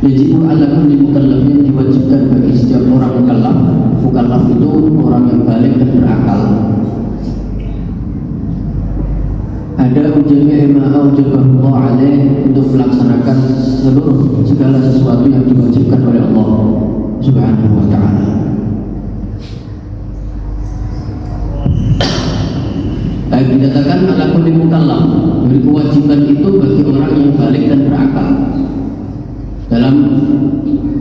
Yajibu ala kulli mukallafin, diwajibkan bagi setiap orang mukallaf. Mukallaf itu orang yang balik dan berakal. Ada ujiannya ma aujabahu alaih, untuk melaksanakan seluruh segala sesuatu yang diwajibkan oleh Allah Subhanahu wa ta'ala. Dikatakan ala kulli mukallaf, kewajiban itu bagi orang yang balik dan berakal dalam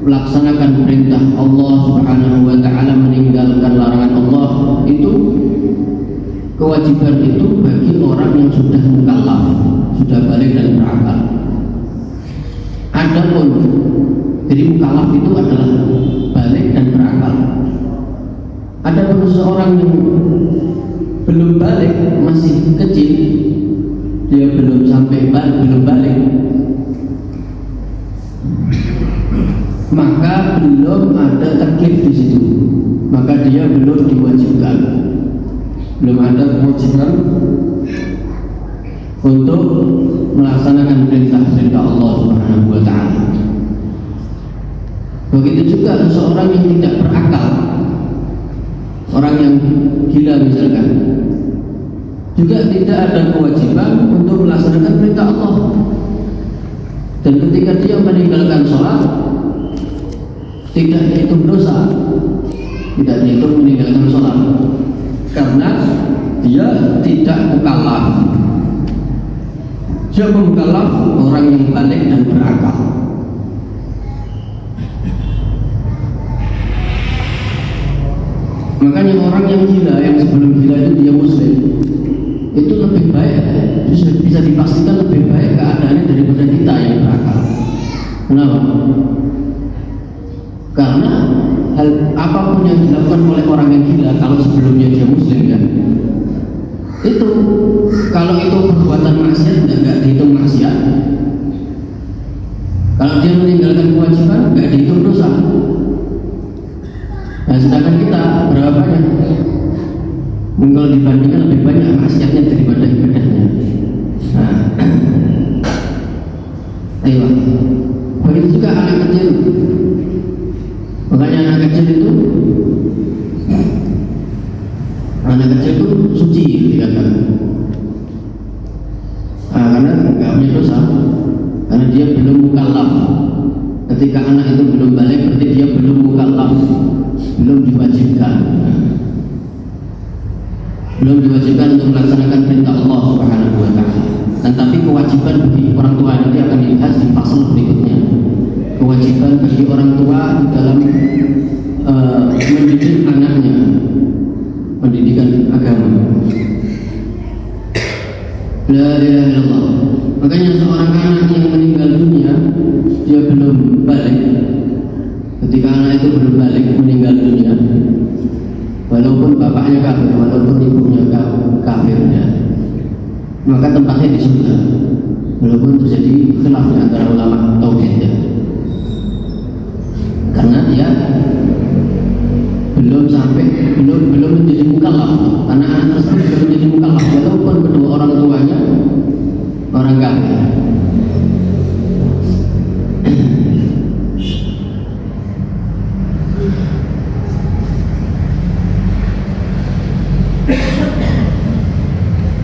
melaksanakan perintah Allah Subhanahu wa ta'ala, meninggalkan larangan Allah. Itu kewajiban itu bagi orang yang sudah mukallaf, sudah balik dan berakal. Adapun jadi mukallaf itu adalah balik dan berakal. Adapun seseorang yang belum balik, masih kecil, dia belum sampai belum balik, maka belum ada taklif di situ, maka dia belum diwajibkan, belum ada kewajiban untuk melaksanakan perintah Allah Subhanahu wa ta'ala. Begitu juga seseorang yang tidak berakal, orang yang gila misalkan, juga tidak ada kewajiban untuk melaksanakan perintah Allah. Dan ketika dia meninggalkan sholat, tidak dihitung dosa, tidak dihitung meninggalkan sholat, karena dia tidak mukallaf. Siapa mukallaf? Orang yang balik dan berakal. Makanya orang yang gila, yang sebelum gila itu dia muslim, itu lebih baik, bisa dipastikan lebih baik keadaannya daripada kita yang berakal. Kenapa? Karena hal apapun yang dilakukan oleh orang yang gila, kalau sebelumnya dia muslim kan, itu kalau itu perbuatan maksiat nggak dihitung maksiat. Kalau dia meninggalkan kewajiban nggak dihitung dosa. Nah, sedangkan kita berapa banyak? Kalau dibandingkan lebih banyak maksiatnya daripada ibadahnya. Nah, ayo. Begitu juga anak kecil. Makanya anak kecil itu suci dikatakan. Karena nggak punya dosa, karena dia belum mukallaf. Ketika anak itu belum balik, berarti dia belum mukallaf, belum diwajibkan untuk melaksanakan perintah Allah Subhanahu wa ta'ala. Dan tapi kewajiban bagi orang tua nanti akan dibahas di fasal berikutnya. Kewajiban bagi orang tua di dalam mendidik anaknya, pendidikan agama. La ilaha illallah. Makanya seorang anak yang meninggal dunia, dia belum balik. Ketika anak itu belum balik, meninggal dunia, walaupun bapaknya kafir, walaupun ibunya kafirnya, maka tempatnya di surga, walaupun terjadi khilaf antara ulama tauhidnya, karena dia belum menjadi mukallaf. Karena anak tersebut belum menjadi mukallaf, walaupun kedua orang tuanya orang kafir.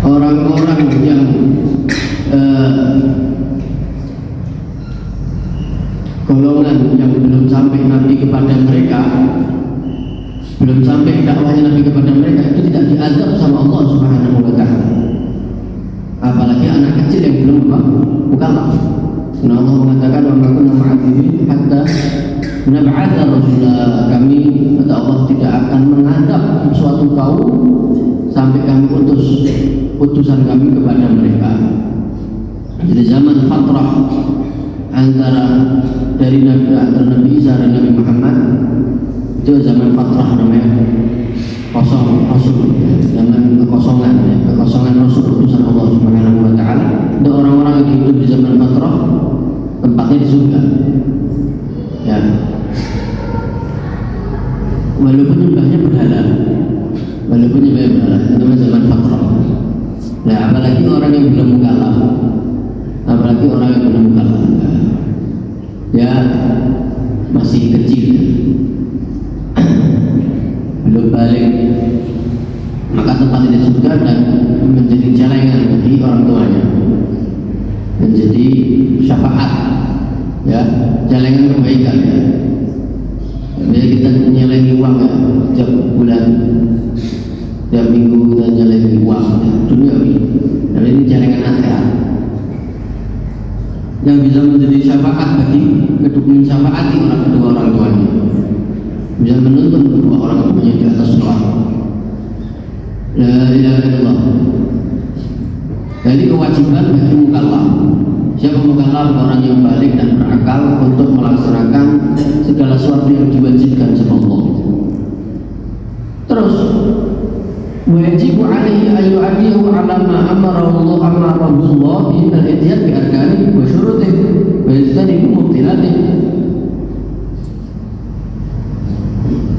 Orang-orang yang golongan yang belum sampai Nabi kepada mereka, belum sampai dakwahnya Nabi kepada mereka, itu tidak diazab sama Allah Subhanahu wa ta'ala. Apalagi anak kecil yang belum mukallaf. Nah, Allah mengatakan wa ma kunna mu'adzibin hatta nab'atha rasula. Kami, kata Allah, tidak akan mengadab suatu kaum sampai kami utus utusan kami kepada mereka. Jadi zaman fatrah antara Nabi Isa dan Nabi Muhammad, itu zaman fatrah namanya, kosong Rasul, zaman kekosongan Rasul utusan Allah Subhanahu wa ta'ala. Untuk orang-orang yang hidup di zaman fatrah, tempatnya di surga ya, walaupun nyembahnya berhala, itu zaman fatrah. Nah, apalagi orang yang belum mukallaf, ya masih kecil, belum balik, maka tempat ini surga dan menjadi celengan bagi orang tuanya, menjadi syafaat, ya, celengan kebaikan, ya. Jadi kita nyelengi uang, ya, setiap bulan, setiap minggu kita nyelengi uang, ya, duniawi, dan ini celengan akhirat yang bisa menjadi syafaat bagi mensyafaati kedua orang tuanya, bisa menuntun kedua orang tuanya di atas sholat. La ilaha illallah. Jadi kewajiban bagi mukallaf. Siapa mukallaf? Orang yang balik dan berakal untuk melaksanakan segala sesuatu yang diwajibkan sama Allah. Terus wajibu alaihi ayu adihu ala ma amarahu Allah min al-ihtiyat bi arkani wa syurutihi wa yajtanibu mubtilatihi.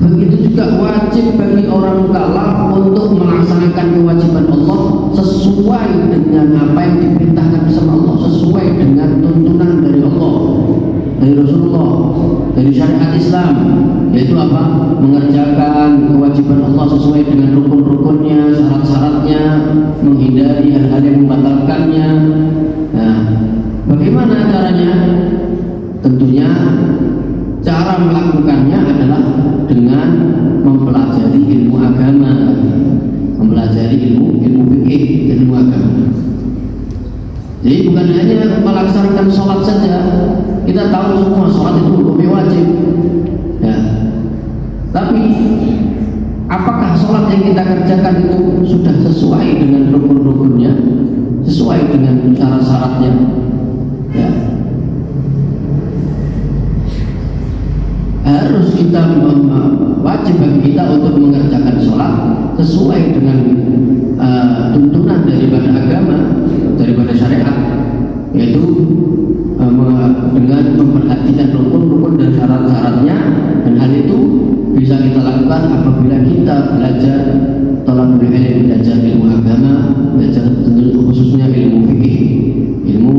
Begitu juga wajib bagi orang mukallaf untuk melaksanakan kewajiban Allah sesuai dengan apa yang diperintahkan sama Allah, sesuai dengan tuntunan dari Allah, dari Rasulullah, dari syariat Islam, yaitu apa? Mengerjakan kewajiban Allah sesuai dengan rukun-rukunnya, syarat-syaratnya, menghindari hal-hal yang membatalkannya. Nah, bagaimana caranya? Tentunya cara melakukannya adalah dengan mempelajari ilmu agama, mempelajari ilmu fikih, ilmu agama. Jadi bukan hanya melaksanakan sholat saja. Kita tahu semua sholat itu hukumnya wajib, ya. Tapi apakah sholat yang kita kerjakan itu sudah sesuai dengan rukun-rukunnya, sesuai dengan syarat-syaratnya, ya? Harus kita wajib bagi kita untuk mengerjakan sholat sesuai dengan tuntunan daripada agama, daripada syariat, yaitu dengan memperhatikan rukun-rukun dan syarat-syaratnya, dan hal itu bisa kita lakukan apabila kita belajar talabul ilm, belajar ilmu agama, belajar khususnya ilmu fikih, ilmu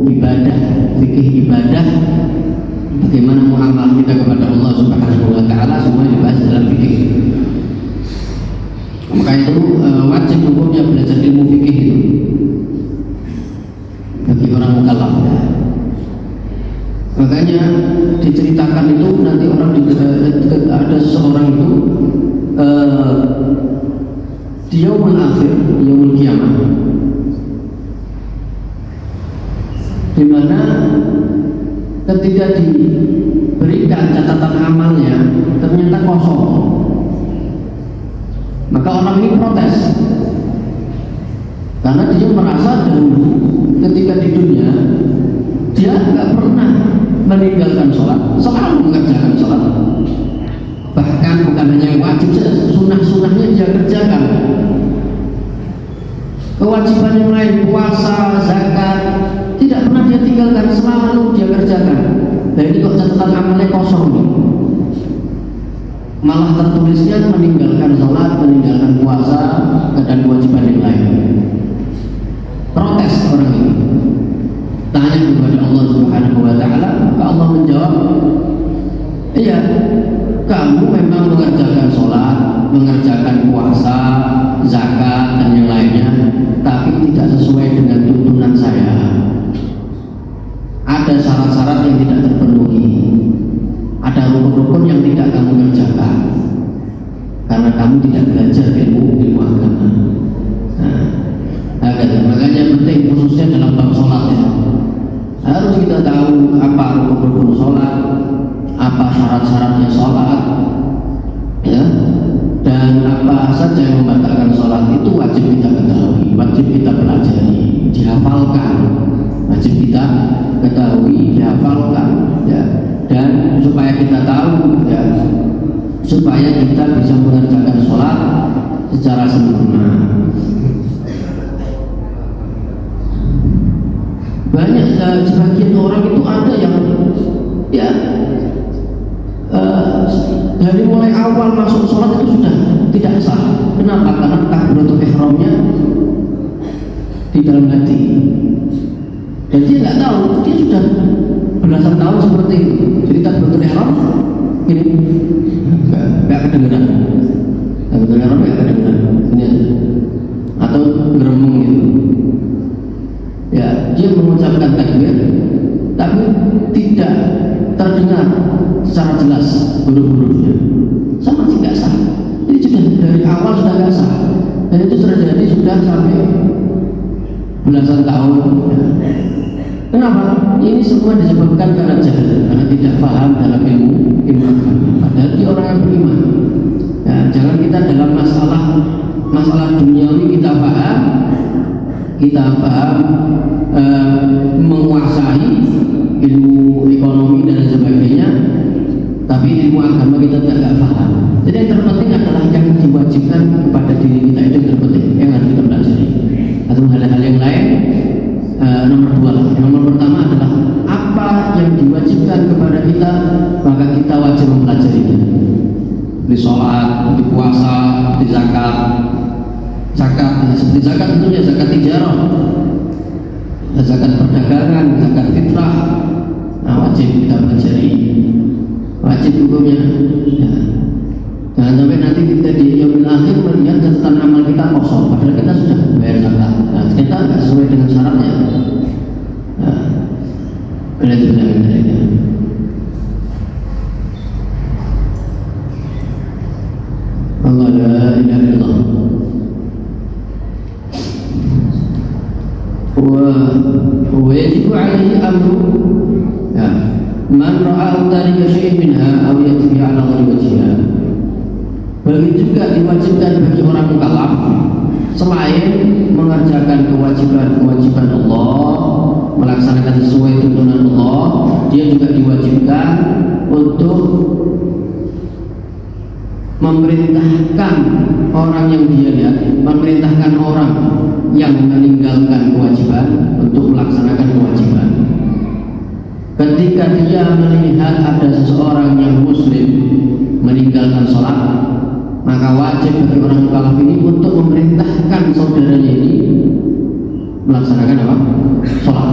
ibadah, fikih ibadah. Bagaimana muamalah kita kepada Allah Subhanahu wa taala, semua dibahas dalam fikih. Maka itu wajib hukumnya belajar ilmu fikih itu bagi orang mukallaf. Makanya diceritakan itu nanti orang ada seseorang itu di yaumul akhir, yaumul kiamah, di mana ketika diberikan catatan amalnya ternyata kosong, maka orang ini protes karena dia merasa dahulu ketika di dunia dia nggak pernah meninggalkan sholat, selalu mengerjakan sholat, bahkan bukan hanya yang wajib saja, sunnah-sunnahnya dia kerjakan, kewajiban yang lain, puasa, zakat, tidak pernah dia tinggalkan, selalu dia kerjakan. Dan ini kok catatan amalnya kosong nih, malah tertulisnya meninggalkan sholat, meninggalkan puasa, dan kewajiban yang lain. Protes orang ini, tanya kepada Allah Subhanahu wa taala, maka Allah menjawab, iya, kamu memang mengerjakan sholat, mengerjakan puasa, zakat, dan yang lainnya, tapi tidak sesuai dengan tuntunan saya. Ada syarat-syarat yang tidak terpenuhi, ada rukun-rukun yang tidak kamu kerjakan karena kamu tidak belajar ilmu agama. Nah, makanya penting khususnya dalam bab sholat, ya. Harus kita tahu apa rukun-rukun sholat, apa syarat-syaratnya sholat, ya, dan apa saja yang membatalkan sholat itu wajib kita ketahui, wajib kita pelajari, dihafalkan, wajib kita ketahui, dihafalkan, ya, dan supaya kita tahu, ya, supaya kita bisa mengerjakan sholat secara sempurna. Banyak sebagian orang itu ada yang, ya, dari mulai awal masuk sholat itu sudah tidak sah. Kenapa? Karena takbiratul ihramnya di dalam hati, dan dia nggak tahu, dia sudah belasan tahun seperti itu. Jadi takbiratul ihram ini enggak kedengeran. Takbiratul ihram enggak kedengeran. Ini aja. Atau geremeng gitu. Ya, dia mengucapkan takbir tapi tidak terdengar secara jelas huruf-hurufnya. Sama sih nggak sah. Ini sudah dari awal sudah nggak sah. Dan itu terjadi sudah sampai belasan tahun. Kenapa? Ini semua disebabkan karena jahil, karena tidak paham dalam ilmu agama. Padahal dia orang yang beriman. Ya, jangan kita dalam masalah duniawi kita paham menguasai ilmu ekonomi dan sebagainya, tapi ilmu agama kita tidak paham. Jadi yang terpenting adalah yang diwajibkan kepada diri kita, itu yang terpenting, yang harus kita pelajari. Atau hal-hal yang lain nomor dua lah. Nomor pertama adalah apa yang diwajibkan kepada kita, maka kita wajib mempelajarinya. Di sholat, di puasa, di zakat. Seperti zakat tentunya zakat tijarah, zakat perdagangan, zakat fitrah. Nah, wajib kita pelajari, wajib hukumnya. Ya. Jangan sampai nanti kita di yaumil akhir melihat catatan amal kita kosong, padahal kita sudah bayar zakat. Nah, kita nggak sesuai dengan syaratnya. Nah, belajar dari Allah la ilaha illallah. ويجب عليه أمر من رأى تارك شيء منها أو يتبع على غير وجهها. Begitu juga diwajibkan bagi orang mukallaf selain mengerjakan kewajiban Allah, melaksanakan sesuai tuntunan Allah, dia juga diwajibkan untuk memerintahkan orang yang dia lihat, memerintahkan orang yang meninggalkan kewajiban untuk melaksanakan kewajiban. Ketika dia melihat ada seseorang yang muslim meninggalkan sholat, maka wajib bagi orang mukallaf ini untuk memerintahkan saudaranya ini melaksanakan apa? Sholat.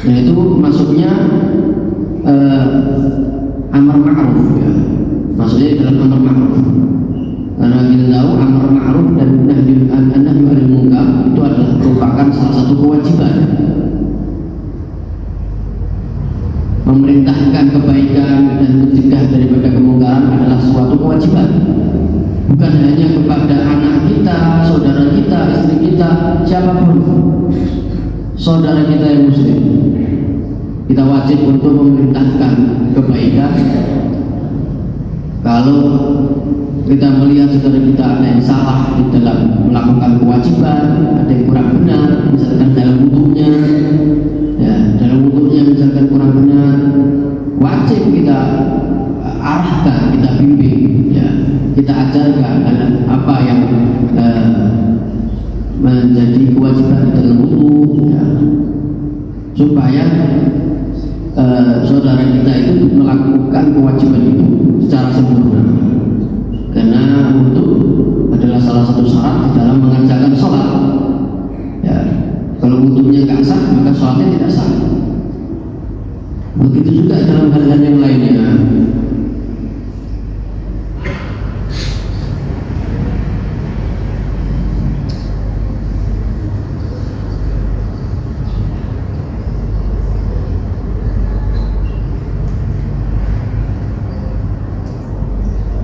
Nah, itu masuknya amar ma'ruf ya. Maksudnya dalam amar ma'ruf. Karena kita tahu amar ma'ruf dan nahyu anil munkar itu adalah merupakan salah satu kewajiban. Memerintahkan kebaikan dan mencegah daripada kemungkaran adalah suatu kewajiban. Bukan hanya kepada anak kita, saudara kita, istri kita, siapapun saudara kita yang muslim. Kita wajib untuk memerintahkan kebaikan. Kalau kita melihat saudara kita ada yang salah di dalam melakukan kewajiban, ada yang kurang benar, misalkan dalam wudhunya, ya, dalam wudhunya misalkan kurang benar, wajib kita arahkan, kita bimbing, ya, kita ajarkan apa yang menjadi kewajiban di dalam wudhu, ya, supaya saudara kita itu melakukan kewajiban itu secara sempurna. Karena wudhu adalah salah satu syarat di dalam mengerjakan sholat. Ya, kalau wudhunya nggak sah, maka sholatnya tidak sah. Begitu juga dalam hal-hal yang lainnya.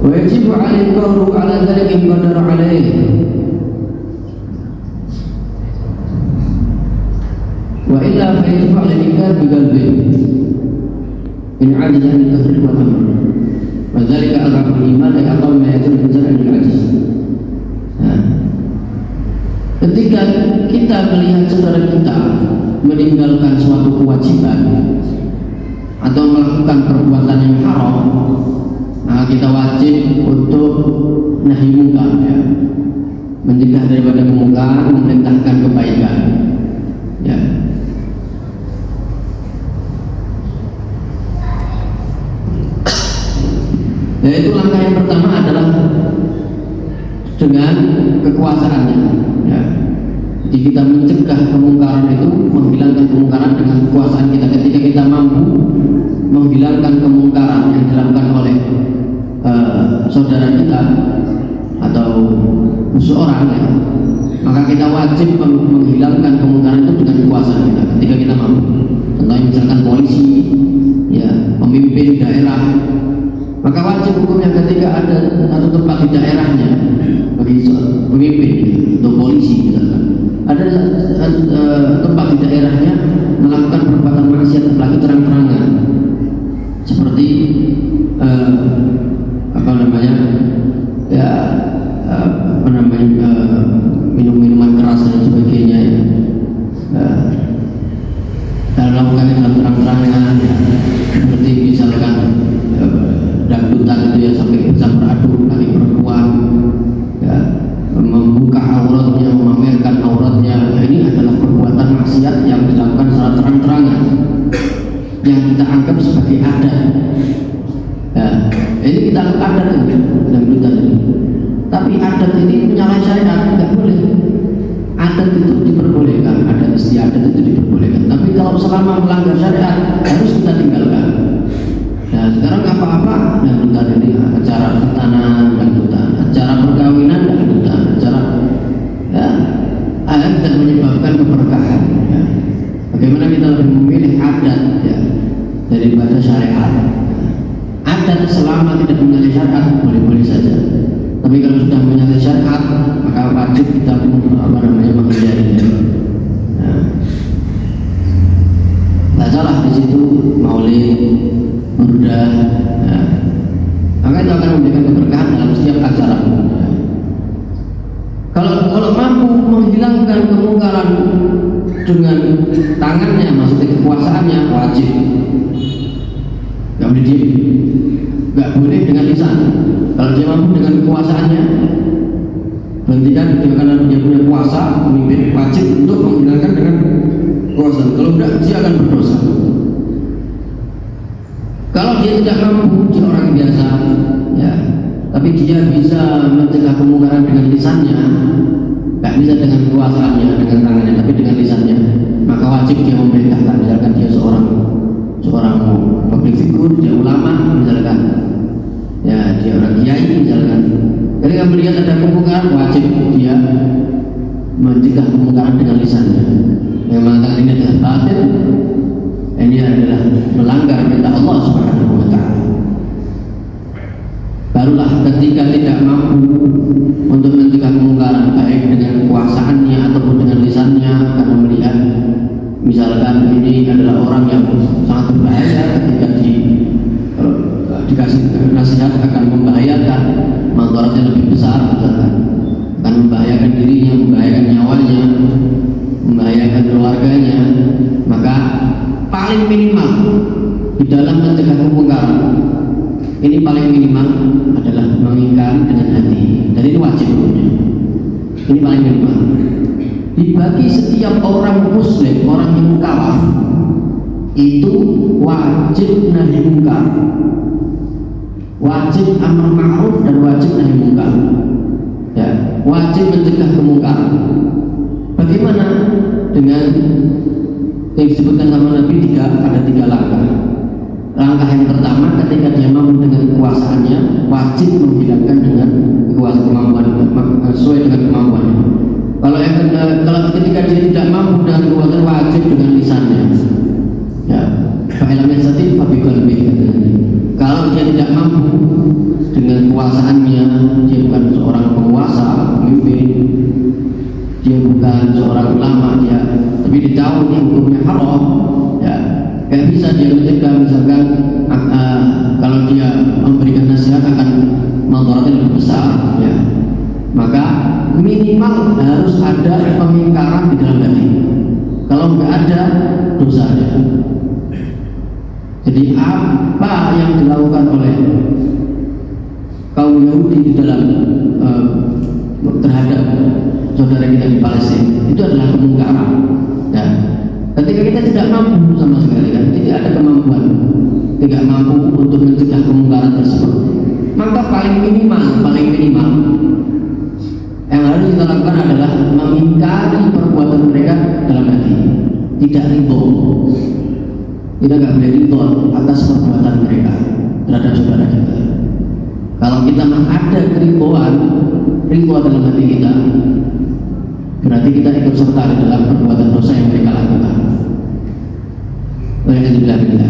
Wajib alaihi qawlu ala dzalika in qadara alaihi wa illa fa yajibu alaihi inkar bi qalbi in ajiza an yakfur wa amr wa dzalika adhafu iman la yaqam ma yajib insan al ajiz. Ketika kita melihat saudara kita meninggalkan suatu kewajiban atau melakukan perbuatan yang haram, nah, kita wajib untuk nahi munkar, ya, mencegah daripada kemungkaran, memerintahkan kebaikan, ya. Yaitu langkah yang pertama adalah dengan kekuasaannya, ya. Jadi kita mencegah kemungkaran itu, menghilangkan kemungkaran dengan kekuasaan kita. Ketika saudara kita atau seseorang ya, maka kita wajib menghilangkan kemungkaran itu dengan kekuasaan kita ketika kita mampu. Contohnya misalkan polisi, ya, pemimpin daerah, maka wajib hukumnya ketika ada satu tempat di daerahnya bagi pemimpin atau polisi misalkan ada tempat di daerahnya melakukan perbuatan maksiat apalagi terang-terangan seperti minum-minuman keras dan sebagainya ya. Dan melakukan dalam terang-terangan ya. Seperti misalkan dangdutan itu ya sampai bisa beradu laki perempuan ya, membuka auratnya, memamerkan auratnya. Ini adalah perbuatan maksiat yang dilakukan secara terang-terangan yang kita anggap sebagai adat ya. Ini kita anggap adat ini dangdutan ini, tapi adat ini menyalahi syariat, tidak boleh. Adat itu diperbolehkan, adat istiadat itu diperbolehkan, tapi kalau selama melanggar syariat harus kita tinggalkan. Nah sekarang apa-apa dangdutan ini, acara khitanan dangdutan, acara perkawinan dangdutan, acara ya, tidak menyebabkan keberkahan ya. Bagaimana kita lebih memilih adat ya daripada syariat. Adat selama tidak menyalahi syariat boleh-boleh saja, tapi kalau sudah menyalahi syariat maka wajib kita menghindarinya. Bacalah di situ maulid, burdah, ya. Maka itu akan memberikan keberkahan dalam setiap acara. Ya. Kalau mampu menghilangkan kemungkaran dengan tangannya, maksudnya kekuasaannya, wajib. Gak boleh diem, gak boleh dengan lisan. Kalau dia mampu dengan kekuasaannya, berhentikan karena dia punya kuasa, pemimpin wajib untuk menghilangkan dengan kuasa. Kalau tidak, dia akan berdosa. Kalau dia tidak mampu, dia orang biasa, ya, tapi dia bisa mencegah kemungkaran dengan lisannya, nggak bisa dengan kekuasaannya, dengan tangannya, tapi dengan lisannya, maka wajib dia memerintahkan. Misalkan dia seorang public figure, dia ulama, misalkan, ya, dia orang kiai, misalkan. Ketika melihat ada kemungkaran, wajib dia mencegah kemungkaran dengan lisannya. Yang mengatakan ini adalah batil, ini adalah melanggar perintah Allah Subhanahu wa Ta'ala. Barulah ketika tidak mampu untuk mencegah kemungkaran baik dengan kekuasaannya ataupun dengan lisannya, karena melihat misalkan ini adalah orang yang sangat berbahaya, ketika dikasih nasihat akan membahayakan, manfaatnya lebih besar, misalkan akan membahayakan dirinya, membahayakan nyawanya, membahayakan keluarganya, maka paling minimal di dalam mencegah kemungkaran ini paling minimal adalah mengingkari dengan hati, dan ini wajib hukumnya. Ini paling minimal. Dibagi setiap orang muslim, orang yang mukallaf itu wajib nahi mungkar, wajib amar ma'ruf dan wajib nahi mungkar. Ya, wajib mencegah kemungkaran. Bagaimana dengan yang disebutkan sama Nabi ada tiga langkah. Langkah yang pertama, ketika dia mampu dengan kekuasaannya, wajib menghilangkan dengan kemampuan sesuai dengan kemampuannya. Kalau ketika dia tidak mampu dengan kekuasaan, wajib dengan lisannya. Ya, fa'ilam yastatik fa biqalbihi. Kalau dia tidak mampu dengan kekuasaannya, dia bukan seorang penguasa, pemimpin, dia bukan seorang ulama, dia tapi ditahu ini hukumnya haram, ya, gak bisa dia mencegah. Misalkan kalau dia memberikan nasihat akan manfaatnya lebih besar, ya, maka minimal harus ada pengingkaran di dalam hati. Kalau nggak ada, dosanya. Jadi apa yang dilakukan oleh kaum Yahudi di dalam terhadap saudara kita di Palestina itu adalah kemungkaran. Ya. Ketika kita tidak mampu sama sekali, kan, tidak ada kemampuan, tidak mampu untuk mencegah kemungkaran tersebut, maka paling minimal yang harus kita lakukan adalah mengingkari perbuatan mereka dalam hati, tidak ridho. Kita nggak boleh ridho atas perbuatan mereka terhadap saudara kita. Kalau kita ada keribuan, ridho dalam hati kita, berarti kita ikut serta di dalam perbuatan dosa yang mereka lakukan. Mereka dibilang kita.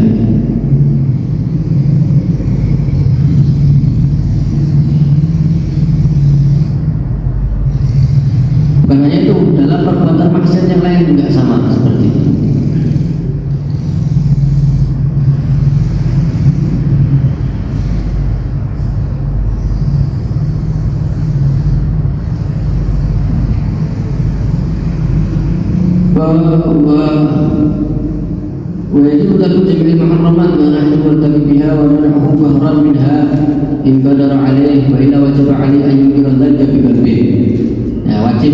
Bukan hanya itu, dalam perbuatan maksiat yang lain juga sama seperti itu. ويجب ترك جميع المحرمات ونحن مرتكب بها ومنعه ظهرا منها إن قدر عليه وإلا وجب عليه أن ينكر ذلك بقلبه. Ya, wajib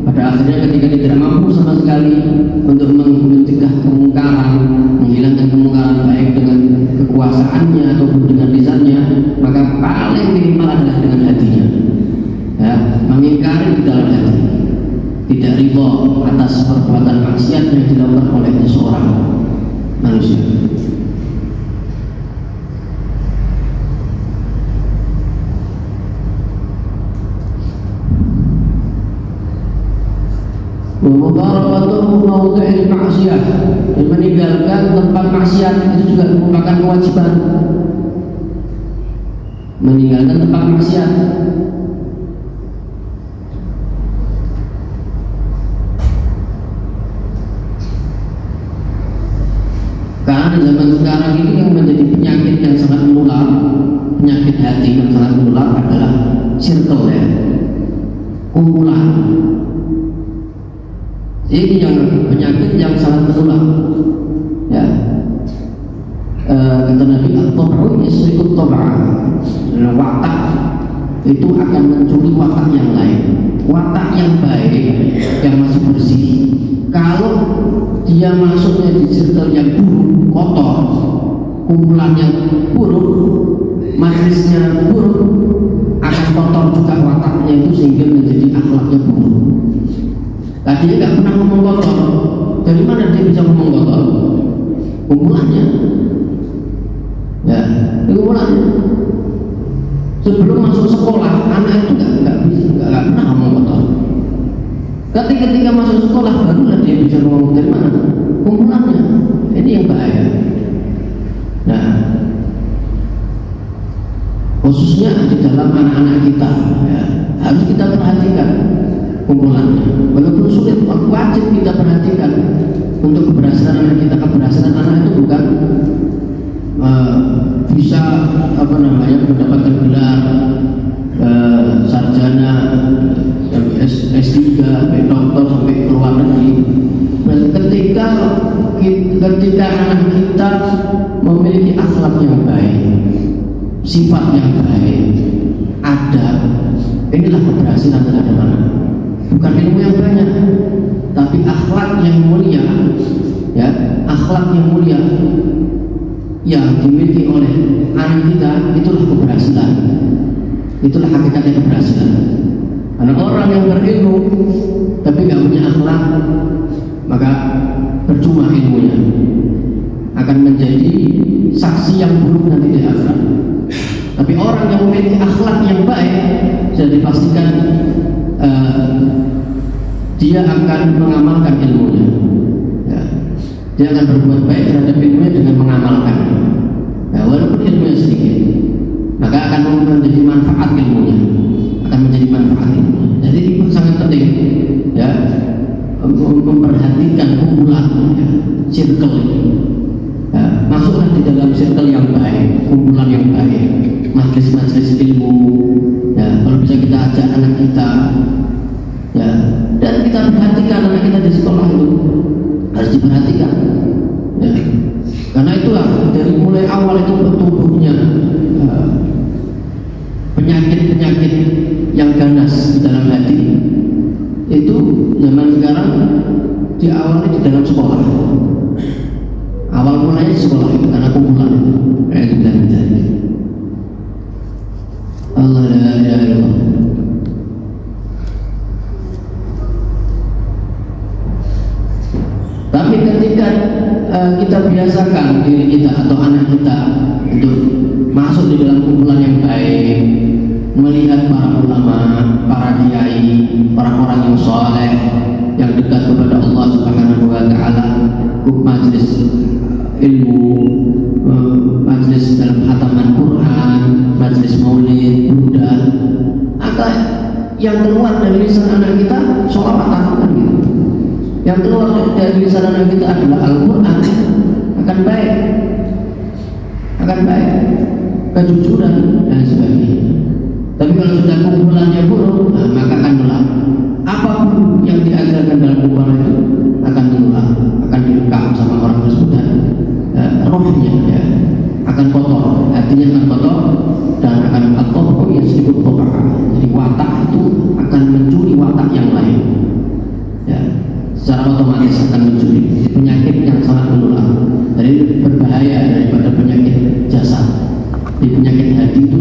pada akhirnya ketika dia tidak mampu sama sekali untuk mencegah kemungkaran, menghilangkan kemungkaran baik dengan kekuasaannya ataupun dengan lisannya, maka paling minimal adalah dengan hatinya. Ya, mengingkari di dalam hati, tidak ridho atas perbuatan maksiat yang dilakukan oleh seseorang manusia. Mubarakatuh maudhi'il maksiyah, dan meninggalkan tempat maksiat itu juga merupakan kewajiban. Meninggalkan tempat maksiat. Karena zaman sekarang ini yang menjadi penyakit yang sangat menular, penyakit hati yang sangat menular adalah circle, ya, kumpulan. Ini yang penyakit yang sangat menular, ya. Kata Nabi, at-tab'u yasriqut tab'a. Watak itu akan mencuri watak yang lain, watak yang baik, yang masih bersih. Kalau dia masuknya di circle yang buruk, kotor, kumpulan yang buruk, majlisnya buruk, akan kotor juga wataknya itu sehingga menjadi akhlaknya buruk. Tadinya nggak pernah ngomong kotor, dari mana dia bisa ngomong kotor? Kumpulannya, ya, kumpulannya. Sebelum masuk sekolah, anak itu nggak pernah ngomong kotor. Tapi ketika masuk sekolah barulah dia bisa ngomong dari mana? Kumpulannya. Ini yang bahaya. Nah, khususnya di dalam anak-anak kita, ya, harus kita perhatikan kumpulannya. Walaupun sulit, wajib kita perhatikan untuk keberhasilan anak kita. Keberhasilan anak itu bukan bisa mendapatkan gelar sarjana, S3, sampai doktor, sampai ke luar negeri. Ketika anak kita memiliki akhlak yang baik, sifat yang baik, adab, inilah keberhasilan terhadap anak. Bukan ilmu yang banyak, tapi akhlak yang mulia, ya, akhlak yang mulia yang dimiliki oleh anak kita, itulah keberhasilan. Itulah hakikatnya keberhasilan. Karena orang yang berilmu tapi nggak punya akhlak, maka percuma ilmunya, akan menjadi saksi yang buruk nanti di akhirat. Tapi orang yang memiliki akhlak yang baik, sudah dipastikan dia akan mengamalkan ilmunya, ya. Dia akan berbuat baik terhadap ilmunya dengan mengamalkan, ya, walaupun ilmunya sedikit, maka akan menjadi manfaat ilmunya, akan menjadi manfaat ilmunya. Jadi itu sangat penting, ya, memperhatikan kumpulan, ya, circle ini, ya. Masuklah di dalam circle yang baik, kumpulan yang baik, majlis-majlis ilmu, ya. Kalau bisa kita ajak anak kita, ya, dan kita perhatikan anak kita di sekolah itu harus diperhatikan, ya. Karena itulah dari mulai awal itu bertumbuhnya penyakit-penyakit yang ganas di dalam hati itu zaman sekarang diawali di dalam sekolah. Awal mulanya di sekolah itu karena kumpulan itu. Allah la ilaha illallah. Tapi ketika kita biasakan diri kita atau anak kita untuk masuk di dalam kumpulan yang baik, melihat para ulama, para kiai, orang-orang yang soleh, yang dekat kepada Allah Subhanahu wa Ta'ala, majelis ilmu, majelis dalam khataman Quran, majelis maulid, Buddha, maka yang keluar dari lisan anak kita sholawat kan gitu. Yang keluar dari lisan anak kita adalah Al-Quran, akan baik, kejujuran dan sebagainya. Tapi kalau sudah kumpulannya buruk, maka akan nular. Apapun yang diajarkan dalam kumpulan itu akan nular, akan direkam sama orang tersebut dan rohnya ya akan kotor, hatinya akan kotor dan akan kotor yang disebut kotor. Jadi watak itu akan mencuri watak yang lain. Ya, secara otomatis akan mencuri. Penyakit yang sangat menular. Jadi berbahaya daripada penyakit jasad. Di penyakit hati itu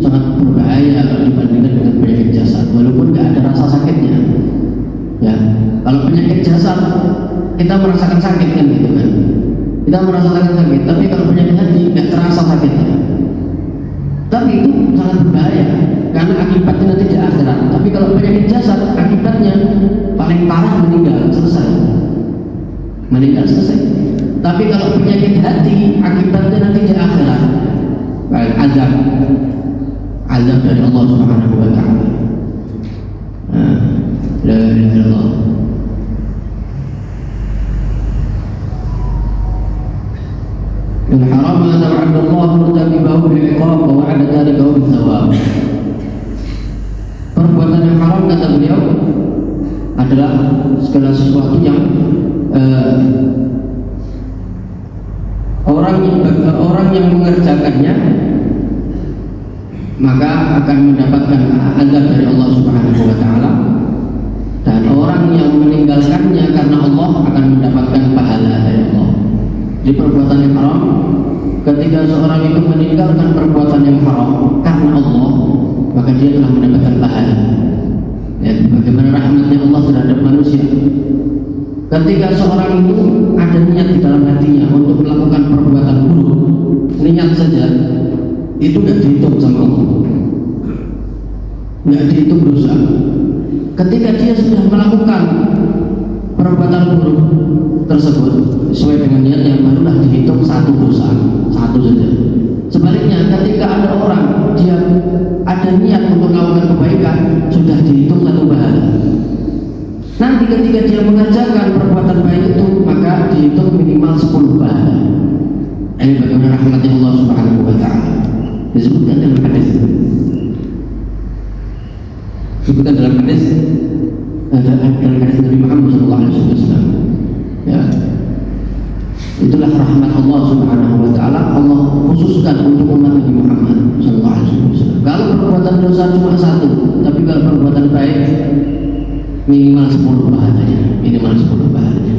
sangat berbahaya kalau dibandingkan dengan penyakit jasad, walaupun nggak ada rasa sakitnya. Ya, kalau penyakit jasad kita merasakan sakit kan gitu kan, kita merasakan sakit. Tapi kalau penyakit hati nggak terasa sakitnya. Tapi itu sangat berbahaya karena akibatnya nanti di akhirat. Tapi kalau penyakit jasad akibatnya paling parah meninggal selesai. Tapi kalau penyakit hati akibatnya nanti di akhirat. Azab dari Allah Subhanahu wa Ta'ala. La ilaha illallah. Al-haram ma ta'adda Allah murtakibahu bil-iqab wa wa'ada dzalika bil-thawab. Perbuatan yang haram, kata beliau, adalah segala sesuatu yang orang yang mengerjakannya maka akan mendapatkan azab dari Allah Subhanahu wa Ta'ala, dan orang yang meninggalkannya karena Allah akan mendapatkan pahala dari Allah. Di perbuatan yang haram, ketika seorang itu meninggalkan perbuatan yang haram karena Allah, maka dia telah mendapatkan pahala. Ya, bagaimana rahmatnya Allah terhadap manusia. Ketika seorang itu ada niat di dalam hatinya untuk melakukan perbuatan buruk, niat saja itu nggak dihitung sama Allah, nggak dihitung dosa. Ketika dia sudah melakukan perbuatan buruk tersebut sesuai dengan niatnya, barulah dihitung satu dosa, satu saja. Sebaliknya, ketika ada orang dia ada niat untuk melakukan kebaikan, sudah dihitung satu pahala. Nanti ketika dia mengerjakan perbuatan baik itu, maka dihitung minimal 10 pahala. Ini bagaimana rahmatnya Allah Subhanahu wa Ta'ala. Disebutkan dalam hadis itu. Disebutkan dalam hadis Nabi Muhammad SAW. Ya, itulah rahmat Allah Subhanahu wa Ta'ala. Allah khususkan untuk umat Nabi Muhammad SAW. Kalau perbuatan dosa cuma satu, tapi kalau perbuatan baik minimal 10 pahalanya, minimal 10 pahalanya.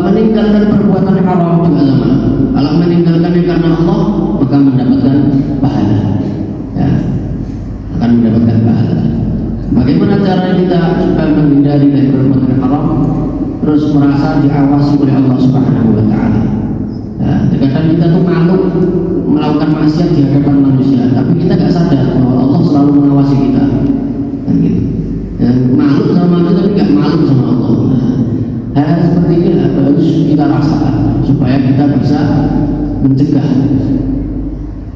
Meninggalkan perbuatan haram juga sama. Kalau meninggalkannya karena Allah, maka mendapatkan pahala. Ya, akan mendapatkan pahala. Bagaimana cara kita supaya menghindari dari perbuatan haram? Terus merasa diawasi oleh Allah Subhanahu wa Ta'ala. Ya, terkadang kita tuh malu melakukan maksiat di hadapan manusia, tapi kita nggak sadar bahwa Allah selalu mengawasi kita. Dan gitu. Ya, malu sama manusia tapi nggak malu sama Allah. Hal seperti ini harus kita rasakan supaya kita bisa mencegah,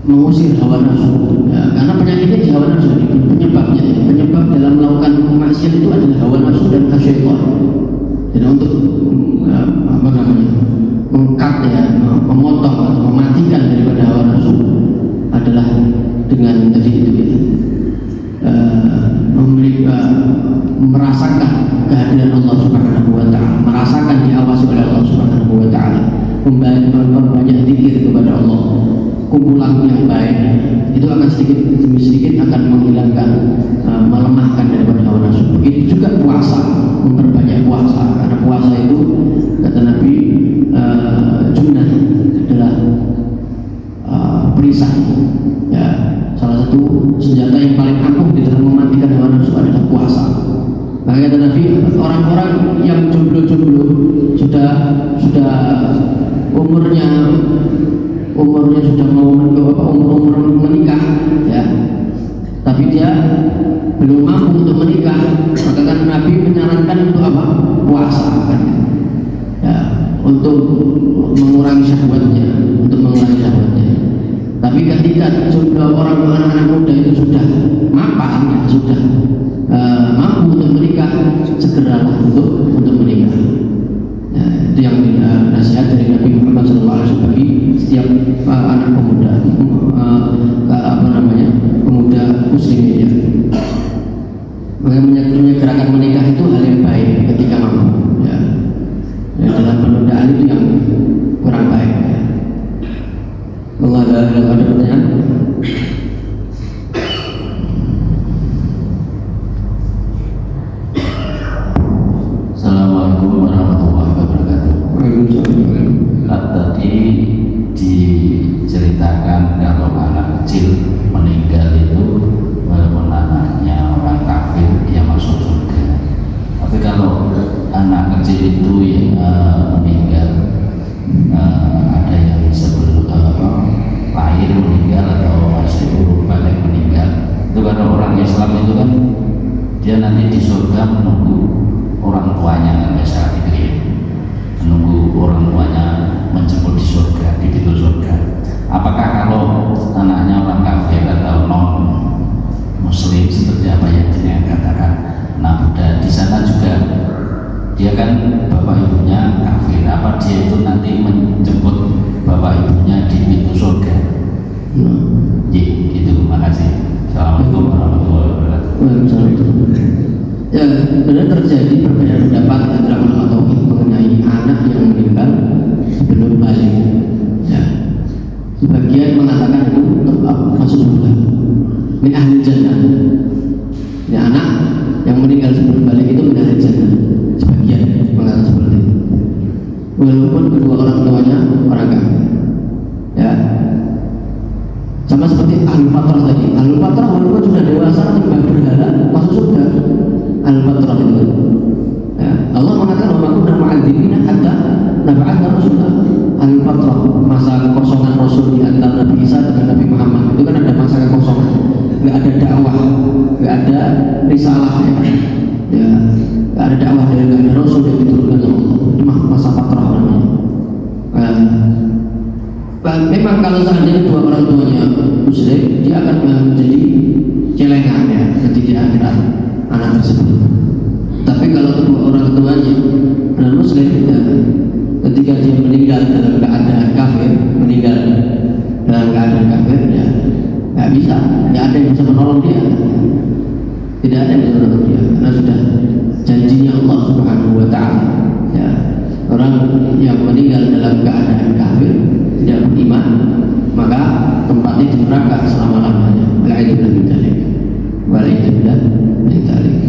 mengusir hawa nafsu. Ya, karena penyakitnya di hawa nafsu, penyebabnya, penyebab dalam melakukan maksiat itu adalah hawa nafsu dan syaitan. Jadi untuk mengkat ya, memotong atau mematikan daripada hawa nafsu adalah dengan tadi itu ya, merasakan kehadiran Allah Subhanahu wa Ta'ala, merasakan diawasi oleh Allah Subhanahu wa Ta'ala, memperbanyak zikir kepada Allah, kumpulan yang baik itu akan sedikit demi sedikit akan menghilangkan, melemahkan daripada hawa nafsu. Begitu juga puasa, memperbanyak puasa, karena puasa itu kata Nabi junnah, adalah perisai. Ya, salah satu senjata yang paling ampuh di dalam mematikan hawa nafsu adalah puasa. Maka kata Nabi, orang-orang yang jomblo jomblo, sudah umurnya sudah mau umur menikah, ya, tapi dia belum mampu untuk menikah, maka kan Nabi menyarankan untuk apa? Puasa kan, ya, untuk mengurangi syahwatnya, Tapi ketika jumlah anak-anak muda itu sudah mapan, ya, sudah mampu untuk menikah, segeralah untuk menikah. Ya, itu yang nasihat dari Nabi Muhammad SAW bagi setiap anak pemuda, pemuda muslimnya. Menyegerakan menikah itu hal yang baik ketika mampu. Ya. Dalam penundaan itu yang kurang baik. Ya. Allah, ada pertanyaan? Assalamualaikum warahmatullahi wabarakatuh. Tadi diceritakan kalau anak kecil meninggal itu walaupun anaknya orang kafir dia masuk surga. Tapi kalau anak kecil itu yang meninggal ada yang sebelum lahir meninggal atau masih urut balik meninggal, itu kalau orang Islam itu kan dia nanti di surga menunggu orang tuanya, kan biasa gitu ya, menunggu orang tuanya menjemput di surga, di pintu surga. Apakah kalau anaknya orang kafir atau non muslim seperti apa yang dia katakan, nah Buddha di sana juga dia kan bapak ibunya kafir, apa dia itu nanti menjemput bapak ibunya di pintu surga? Gitu, makasih. Assalamualaikum warahmatullahi wabarakatuh. Ya, benar terjadi perbedaan pendapat antara ulama tauhid mengenai anak yang meninggal sebelum balik. Ya, sebagian mengatakan itu masuk surga, min ahli jannah. Ya, anak yang meninggal sebelum balik itu min ahli jannah. Sebagian mengatakan seperti itu, walaupun kedua orang tuanya orang kafir. Ya, sama seperti ahli fatrah tadi. Ahli fatrah walaupun sudah dewasa menyembah berhala masuk surga. Ahli fatrah itu. Ya, Allah mengatakan bahwa kunna mu'adzibina hatta nab'atha rasulah. Ahli fatrah, masa kekosongan Rasul di antara Nabi Isa dengan Nabi Muhammad itu kan ada masa kekosongan, nggak ada dakwah, nggak ada risalah, ya, nggak ada dakwah dari nggak ada Rasul yang diturunkan oleh Allah. Itu masa fatrah namanya. Memang kalau seandainya dua orang tuanya muslim, dia akan menjadi celengan, ya, nanti di akhirat anak tersebut. Tapi kalau kedua orang tuanya non muslim, ya, ketika dia meninggal dalam keadaan kafir, ya nggak bisa, nggak ada yang bisa menolong dia, tidak ada yang bisa menolong dia, karena sudah janjinya Allah Subhanahu Wa Taala. Ya, orang yang meninggal dalam keadaan kafir, tidak beriman, maka tempatnya di neraka selama-lamanya. Wa'idzubillah min dzalik.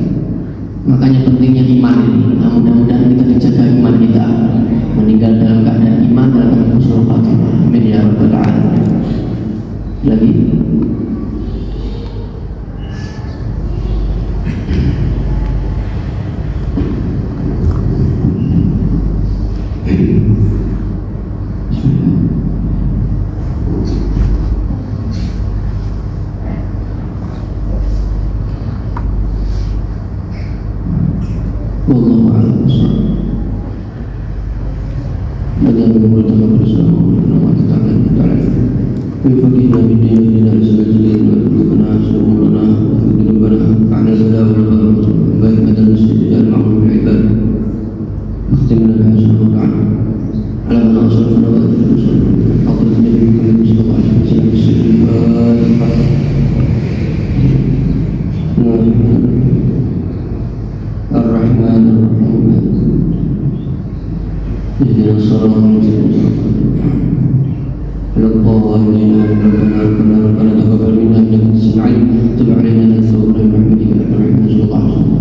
Makanya pentingnya iman ini. Nah, mudah-mudahan kita dijaga iman kita, meninggal dalam keadaan iman, dalam keadaan husnul khatimah. Amin ya rabbal alamin. Lagi wallahu a'lam. Bagaimana menurut Anda bersama Allah Taala Taala? Bifakihna bidina rizqina wa rizqina subhana wa fidrubana fa'ala bala wa barakatuh baik pada masjid al-ma'mur al-ibad ikhtimna bihasan wa ta'ala ala man asrafna wa tasalluna hadrat nabi Muhammad sallallahu alaihi wasallam Ar-Rahman Ar-Rahim Ihdinas siratal mustaqim Al-Qawwalin Rabbana taqabbal minna innaka antas samiul alim tub 'alaina innaka antal tawwabur rahim.